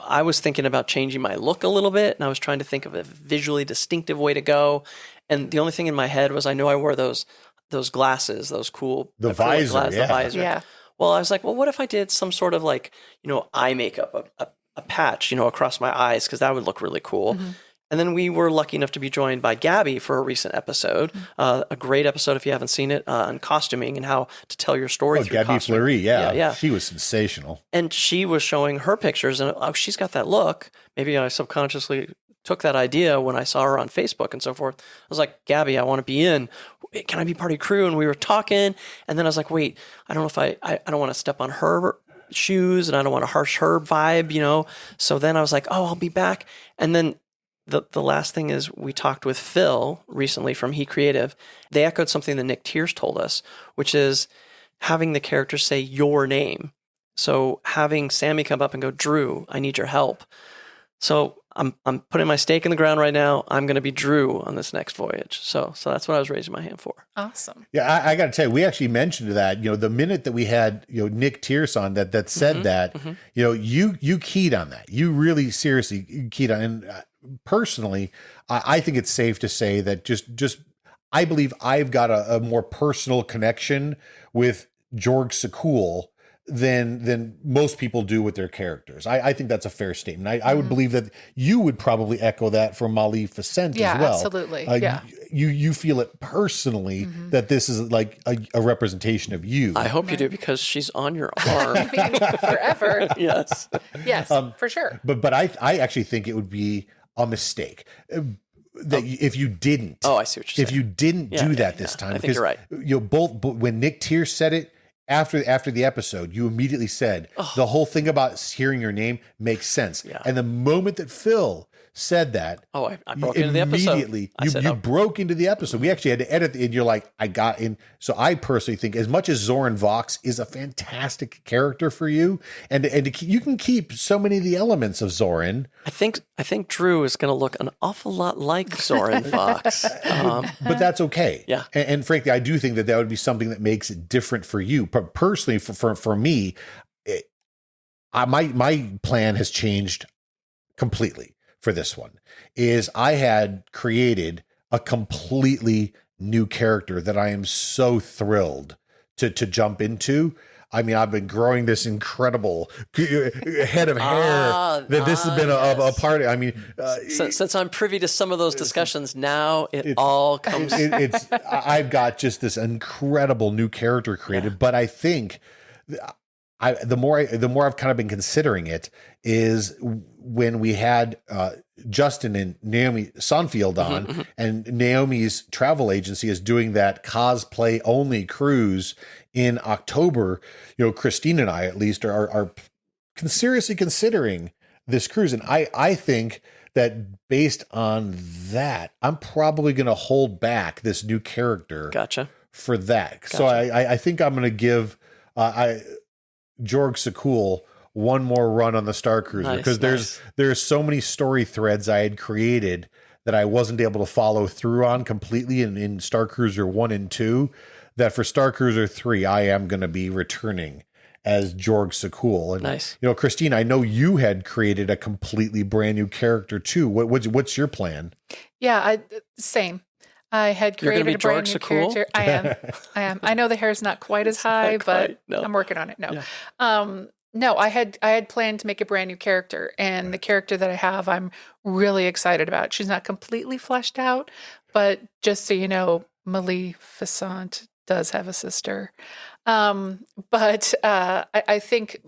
I was thinking about changing my look a little bit, and I was trying to think of a visually distinctive way to go. And the only thing in my head was I know I wore those glasses, those cool The acrylic visor, glasses, yeah. the visor. Yeah. Well, I was like, well, what if I did some sort of like, eye makeup, a patch, across my eyes, because that would look really cool. Mm-hmm. And then we were lucky enough to be joined by Gabby for a recent episode, a great episode if you haven't seen it, on costuming and how to tell your story through Gabby costuming. Fleury, Yeah. She was sensational. And she was showing her pictures, and she's got that look. Maybe I subconsciously took that idea when I saw her on Facebook and so forth. I was like, Gabby, I want to be in. Can I be part of your crew? And we were talking, and then I was like, wait, I don't know if I don't want to step on her shoes, and I don't want to harsh her vibe, So then I was like, oh, I'll be back. And then the last thing is we talked with Phil recently from He Creative. They echoed something that Nick Tiers told us, which is having the characters say your name. So having Sammy come up and go, Drew, I need your help. So I'm putting my stake in the ground right now. I'm going to be Drew on this next voyage. So that's what I was raising my hand for. Awesome. Yeah, I got to tell you, we actually mentioned that, the minute that we had, Nick Tierce on that said that, you keyed on that. You really seriously keyed on. And personally, I think it's safe to say that just I believe I've got a more personal connection with Jorg Sakul than most people do with their characters. I think that's a fair statement. I would believe that you would probably echo that from Mali Facent as well. Absolutely. You feel it personally that this is like a representation of you. I hope you do, because she's on your arm. Forever. Yes. Yes, for sure. But I actually think it would be a mistake that if you didn't. Oh, I see what you're saying. If you didn't do that this time. I think you're right. Both when Nick Tierce said it, after the episode, you immediately said the whole thing about hearing your name makes sense. Yeah. And the moment that Phil said that, I broke into the episode. Immediately, I said, you broke into the episode. We actually had to edit it, and you're like, I got in. So I personally think, as much as Zoran Vox is a fantastic character for you, and you can keep so many of the elements of Zoran. I think Drew is going to look an awful lot like Zoran Fox. But that's okay. Yeah. And frankly, I do think that would be something that makes it different for you. But personally, for me, my plan has changed completely for this one. Is I had created a completely new character that I am so thrilled to jump into. I mean, I've been growing this incredible head of hair that this has been a part of. I mean, since I'm privy to some of those discussions, now it all comes. I've got just this incredible new character created, but I think the more I've kind of been considering it is when we had Justin and Naomi Sonfield on, and Naomi's travel agency is doing that cosplay only cruise in October. Christine and I, at least, are seriously considering this cruise. And I think that based on that, I'm probably going to hold back this new character for that. Gotcha. So I think I'm going to give Jorg Sakul one more run on the Starcruiser, because there's so many story threads I had created that I wasn't able to follow through on completely in Starcruiser 1 and 2, that for Starcruiser 3, I am going to be returning as Jorg Sakul. And, Nice. Christine, I know you had created a completely brand new character too. What's your plan? Yeah, same. I had You're gonna created be a brand Jorg new Sakul? character. I am. I know the hair is not quite as high, but no. I'm working on it. No. Yeah. No, I had planned to make a brand new character, and the character that I have, I'm really excited about. She's not completely fleshed out, but just so you know, Maleficent does have a sister. I think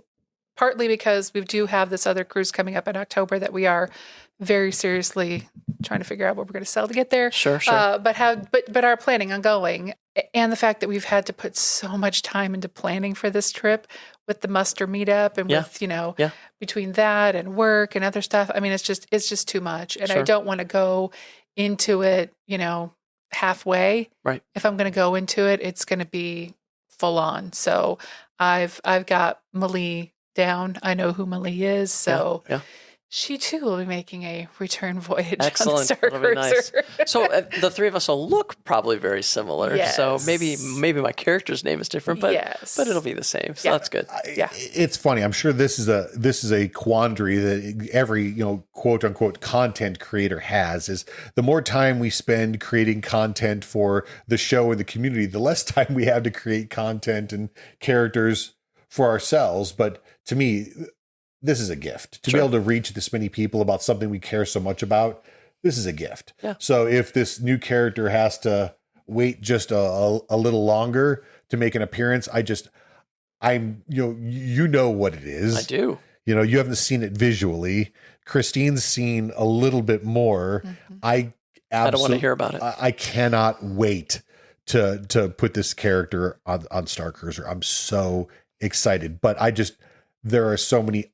partly because we do have this other cruise coming up in October that we are very seriously trying to figure out what we're going to sell to get there. Sure. But are planning on going, and the fact that we've had to put so much time into planning for this trip with the muster meetup and with between that and work and other stuff. I mean, it's just too much, and I don't want to go into it, halfway. Right. If I'm going to go into it, it's going to be full on. So I've got Malie down. I know who Malie is, so she too will be making a return voyage. Excellent. On the Starcruiser. Nice. So the three of us will look probably very similar. Yes. So maybe my character's name is different, but but it'll be the same. So that's good. It's funny. I'm sure this is a quandary that every quote unquote content creator has. Is the more time we spend creating content for the show and the community, the less time we have to create content and characters for ourselves. But to me, this is a gift to be able to reach this many people about something we care so much about. This is a gift. Yeah. So if this new character has to wait just a little longer to make an appearance, I'm you know what it is. I do. You haven't seen it visually. Christine's seen a little bit more. Mm-hmm. I don't want to hear about it. I cannot wait to put this character on Starcruiser. I'm so excited, but there are so many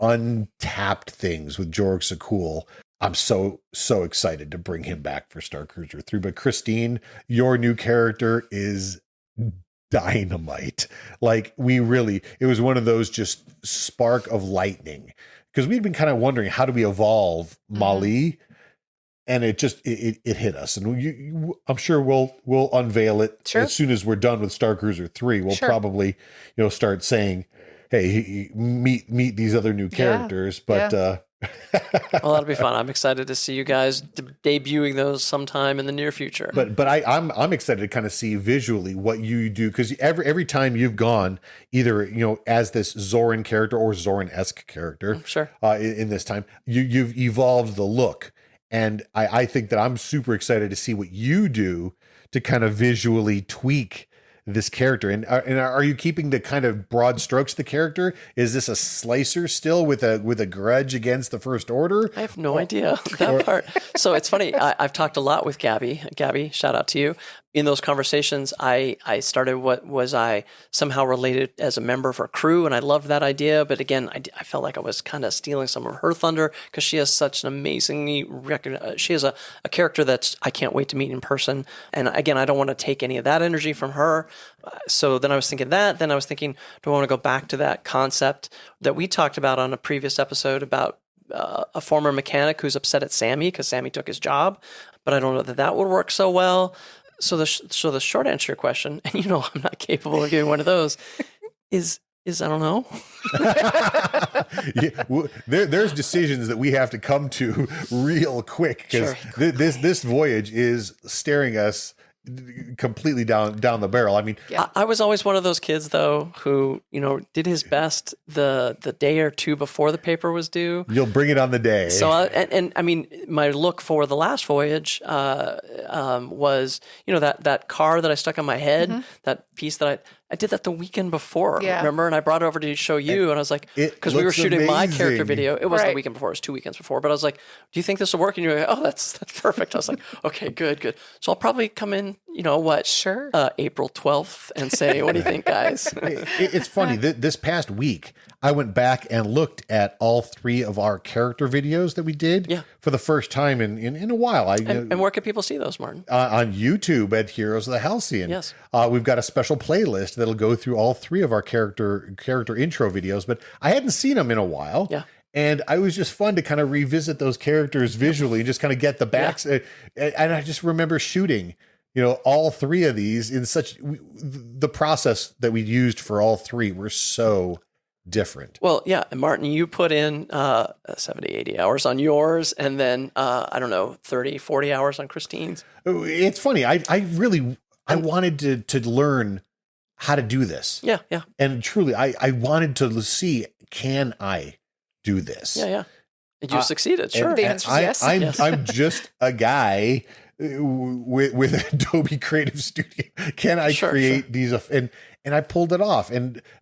untapped things with Jorg Sakul. I'm so excited to bring him back for Starcruiser 3. But Christine, your new character is dynamite. Like it was one of those just spark of lightning, because we'd been kind of wondering, how do we evolve Malie? And it hit us, and I'm sure we'll unveil it as soon as we're done with Starcruiser 3. We'll probably start saying, hey, meet these other new characters. But well, that'll be fun. I'm excited to see you guys debuting those sometime in the near future. But I'm excited to kind of see visually what you do, because every time you've gone either as this Zoran character or Zoran-esque character, in this time you've evolved the look, and I think that I'm super excited to see what you do to kind of visually tweak this character. And are you keeping the kind of broad strokes of the character? Is this a slicer still with a grudge against the First Order? I have no idea that part. So it's funny. I've talked a lot with Gabby. Gabby, shout out to you. In those conversations, I started what was I somehow related as a member of her crew, and I loved that idea. But again, I felt like I was kind of stealing some of her thunder, because she has such an amazingly she has a character that I can't wait to meet in person. And again, I don't want to take any of that energy from her. So then I was thinking that. Then I was thinking, do I want to go back to that concept that we talked about on a previous episode about a former mechanic who's upset at Sammy because Sammy took his job? But I don't know that would work so well. So the short answer to your question, and I'm not capable of giving one of those, is I don't know. There's decisions that we have to come to real quick, because this voyage is staring us completely down the barrel. I mean, I was always one of those kids though who did his best the day or two before the paper was due. You'll bring it on the day. So and I mean, my look for the last voyage was that car that I stuck on my head, that piece that I did that the weekend before, remember? And I brought it over to show you, and I was like, because we were shooting my character video. It wasn't the weekend before; it was 2 weekends before. But I was like, "Do you think this will work?" And you're like, "Oh, that's perfect." I was like, "Okay, good." So I'll probably come in, April 12th, and say, "What do you think, guys?" It's funny. This past week, I went back and looked at all 3 of our character videos that we did for the first time in a while. And where can people see those, Martin? On YouTube at Heroes of the Halcyon. Yes. We've got a special playlist that'll go through all 3 of our character intro videos, but I hadn't seen them in a while. Yeah. And I was just fun to kind of revisit those characters visually and just kind of get the backs. And I just remember shooting, all three of these the process that we used for all three were so different. Well, yeah. And Martin, you put in 70, 80 hours on yours, and then, 30, 40 hours on Christine's. It's funny. I wanted to learn how to do this. Yeah, yeah. And truly, I wanted to see, can I do this? Yeah, yeah. And you succeeded, sure. The answer is yes. I'm just a guy with Adobe Creative Studio. Can I create these? And I pulled it off.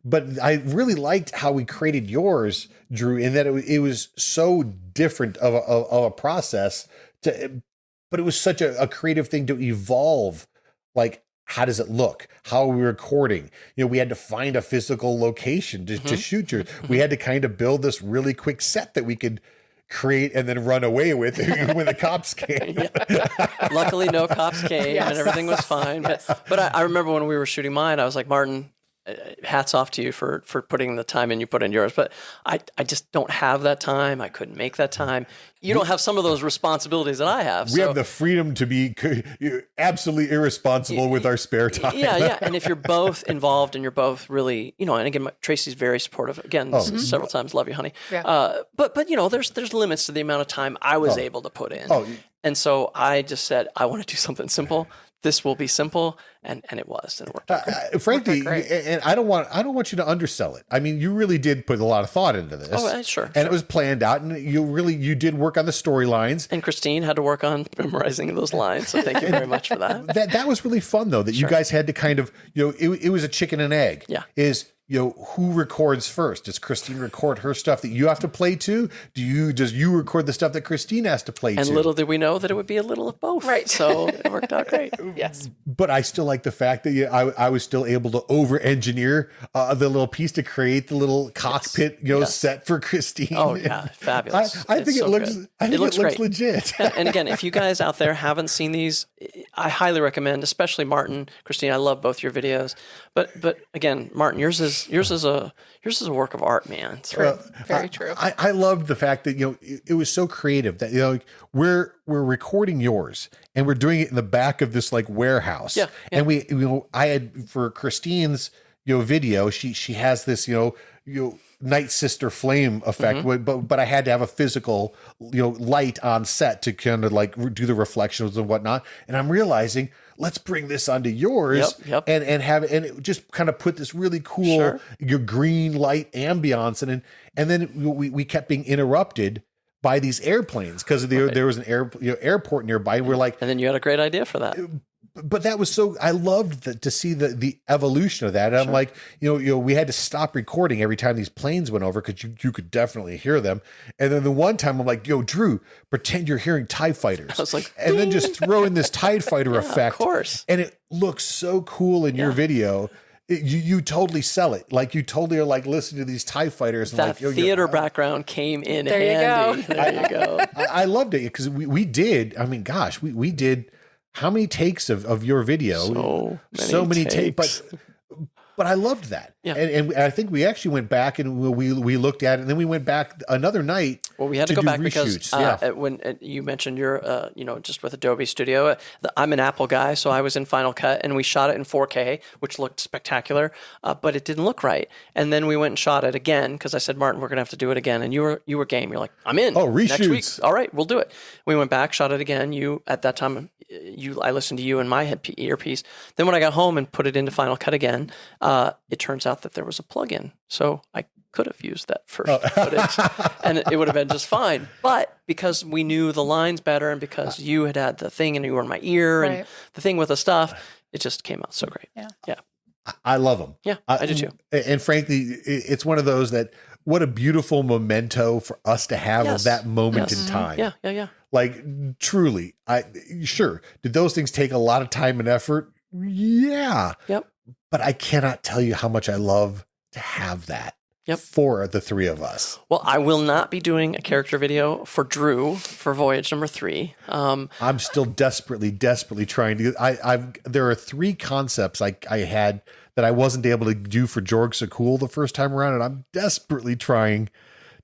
But I really liked how we created yours, Drew, in that it was so different of a process but it was such a creative thing to evolve. Like, how does it look? How are we recording? We had to find a physical location to shoot yours. We had to kind of build this really quick set that we could create and then run away with when the cops came. Luckily, no cops came and everything was fine. But I remember when we were shooting mine, I was like, Martin, hats off to you for putting the time in you put in yours. But I just don't have that time. I couldn't make that time. You don't have some of those responsibilities that I have. We have the freedom to be absolutely irresponsible with our spare time. Yeah. And if you're both involved and you're both really, and again, Tracy's very supportive. Again, several times, love you, honey. Yeah. But there's limits to the amount of time I was able to put in. And so I just said, I want to do something simple. This will be simple, and it was, and it worked out great. Frankly, and I don't want you to undersell it. I mean, you really did put a lot of thought into this. Oh, sure. And it was planned out, and you did work on the storylines. And Christine had to work on memorizing those lines, so thank you very much for that. That was really fun, though, that you guys had to kind of, it was a chicken and egg. Yeah. Who records first? Does Christine record her stuff that you have to play to? Does you record the stuff that Christine has to play to? And little did we know that it would be a little of both. Right. So it worked out great. Yes. But I still like the fact that I was still able to over-engineer the little piece to create the little cockpit set for Christine. Oh yeah, fabulous. I think it looks great. legit. And again, if you guys out there haven't seen these, I highly recommend, especially Martin, Christine. I love both your videos. But again, Martin, yours is a work of art, man. True. Very true. I loved the fact that it was so creative that we're recording yours and we're doing it in the back of this like warehouse. Yeah. And I had for Christine's video, she has this Night Sister flame effect, but I had to have a physical light on set to kind of like do the reflections and whatnot. And I'm realizing, let's bring this onto yours and have it just kind of put this really cool green light ambiance in. And then we kept being interrupted by these airplanes because there was an airport nearby. We're like, and then you had a great idea for that. But that was so, I loved to see the evolution of that. And I'm like, we had to stop recording every time these planes went over because you could definitely hear them. And then the one time I'm like, Drew, pretend you're hearing TIE fighters. I was like, and then just throw in this TIE fighter effect. Of course. And it looks so cool in your video. You totally sell it. Like you totally are like listening to these TIE fighters. And that theater background came in there handy. You go. There you go. I loved it because we did. I mean, gosh, we did. How many takes of your video? So many takes. But I loved that. Yeah. And I think we actually went back and we looked at it, and then we went back another night. Well, we had to go back because when you mentioned your, just with Adobe Studio, I'm an Apple guy, so I was in Final Cut, and we shot it in 4K, which looked spectacular, but it didn't look right. And then we went and shot it again because I said, Martin, we're going to have to do it again. And you were game. You're like, I'm in. Oh, reshoots. Next week. All right, we'll do it. We went back, shot it again. At that time, I listened to you in my earpiece. Then when I got home and put it into Final Cut again, it turns out that there was a plug-in. So I could have used that first footage and it would have been just fine. But because we knew the lines better and because you had the thing and you were in my ear and the thing with the stuff, it just came out so great. Yeah. I love them. Yeah, I do too. And frankly, it's one of those that what a beautiful memento for us to have of that moment in time. Yeah. Like truly, did those things take a lot of time and effort? Yeah. Yep. But I cannot tell you how much I love to have that for the three of us. Well, I will not be doing a character video for Drew for Voyage number 3. I'm still desperately trying to. There are 3 concepts I had that I wasn't able to do for Jorg So Cool the first time around, and I'm desperately trying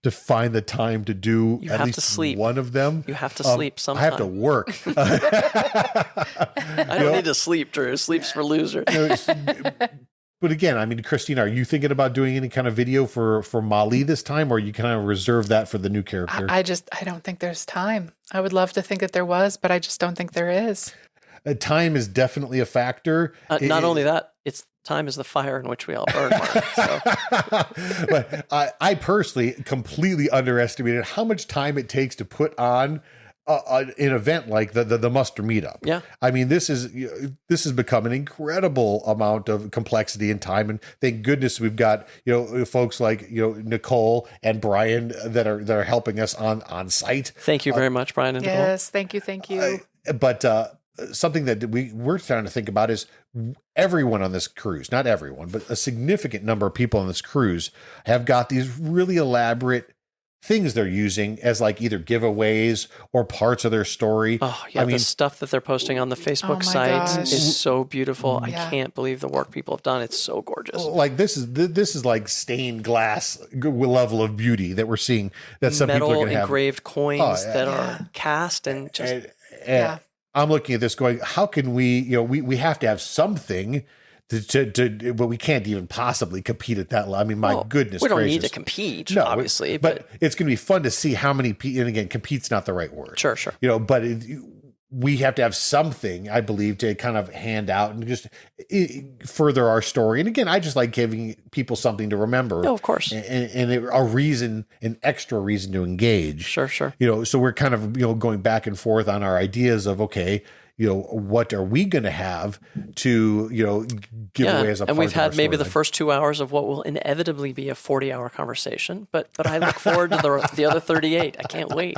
to find the time to do You at have least to sleep. one of them. You have to sleep I sometime. have to work. I don't need to sleep, Drew. Sleep's for losers. But again, I mean, Christine, are you thinking about doing any kind of video for Mali this time, or you kind of reserve that for the new character? I don't think there's time. I would love to think that there was, but I just don't think there is. Time is definitely a factor. Not only that, it's time is the fire in which we all burn. Mark, so. But I personally completely underestimated how much time it takes to put on an event like the muster meetup. Yeah. I mean, this has become an incredible amount of complexity and time. And thank goodness we've got, folks like, Nicole and Brian that are helping us on site. Thank you very much, Brian and Nicole. Yes. Thank you. But something that we're trying to think about is everyone on this cruise, not everyone, but a significant number of people on this cruise have got these really elaborate things they're using as like either giveaways or parts of their story. Oh yeah, the stuff that they're posting on the Facebook site is so beautiful. I can't believe the work people have done. It's so gorgeous. Like this is like stained glass level of beauty that we're seeing. That some people are going to have engraved coins that are cast and just. I'm looking at this going, how can we? We have to have something. But we can't even possibly compete at that level. I mean, my goodness we don't gracious. need to compete, obviously. But it's going to be fun to see how many people, and again, compete's not the right word. Sure. But we have to have something, I believe, to kind of hand out and just further our story. And again, I just like giving people something to remember. Oh, of course. And a reason, an extra reason to engage. Sure. So we're kind of, going back and forth on our ideas of, okay, what are we going to have to, give away as a part of our story? And we've had maybe the first 2 hours of what will inevitably be a 40-hour conversation, but I look forward to the other 38. I can't wait.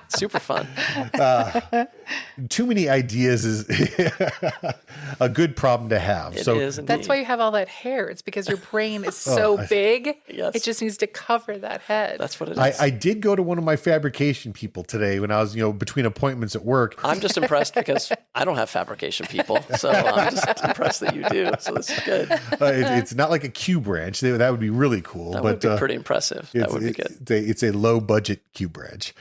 Super fun. Too many ideas is a good problem to have. It is indeed. That's why you have all that hair. It's because your brain is so big. Yes. It just needs to cover that head. That's what it is. I did go to one of my fabrication people today when I was, between appointments at work. I'm just impressed because I don't have fabrication people, so I'm just impressed that you do. So this is good. It's not like a Q branch. That would be really cool. That would be pretty impressive. That would be good. It's a low budget Q branch.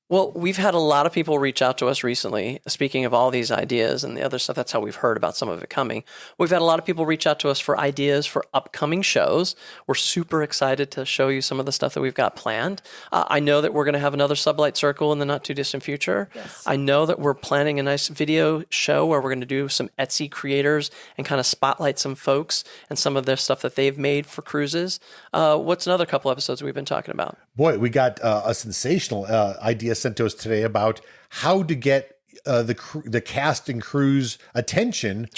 Well, we've had a lot of people reach out to us recently. Speaking of all these ideas and the other stuff, that's how we've heard about some of it coming. We've had a lot of people reach out to us for ideas for upcoming shows. We're super excited to show you some of the stuff that we've got planned. I know that we're going to have another Sublight Circle in the not too distant future. Yes. I know that we're planning a nice video show where we're going to do some Etsy creators and kind of spotlight some folks and some of their stuff that they've made for cruises. What's another couple episodes we've been talking about? Boy, we got a sensational idea sent to us today about how to get the cast and crew's attention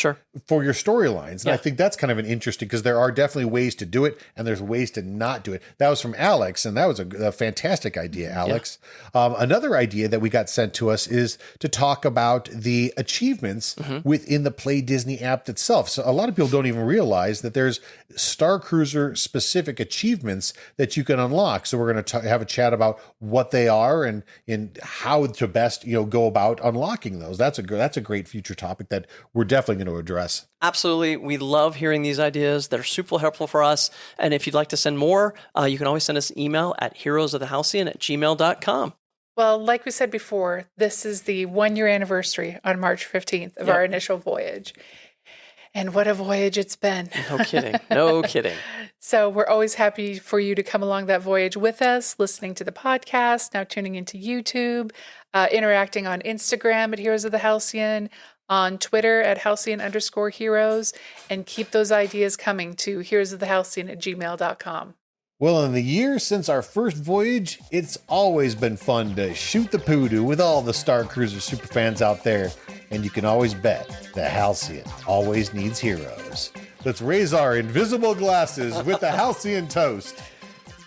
for your storylines. And I think that's kind of an interesting, because there are definitely ways to do it and there's ways to not do it. That was from Alex, and that was a fantastic idea, Alex. Another idea that we got sent to us is to talk about the achievements within the Play Disney app itself. So a lot of people don't even realize that there's Starcruiser specific achievements that you can unlock. So we're going to have a chat about what they are and how to best go about unlocking those. That's a great future topic that we're definitely going to address. Absolutely. We love hearing these ideas. They're super helpful for us. And if you'd like to send more, you can always send us an email at heroesofthehalcyon@gmail.com. Well, like we said before, this is the 1-year anniversary on March 15th of our initial voyage. And what a voyage it's been. No kidding. No kidding. So we're always happy for you to come along that voyage with us, listening to the podcast, now tuning into YouTube, interacting on Instagram at Heroes of the Halcyon, on Twitter at Halcyon_heroes, and keep those ideas coming to heroesofthehalcyon@gmail.com. Well, in the years since our first voyage, it's always been fun to shoot the poodoo with all the Starcruiser superfans out there. And you can always bet the Halcyon always needs heroes. Let's raise our invisible glasses with the Halcyon toast.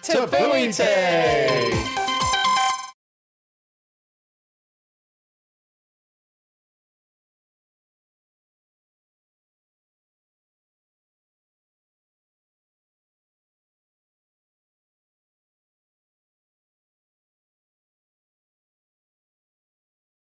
Tapuite!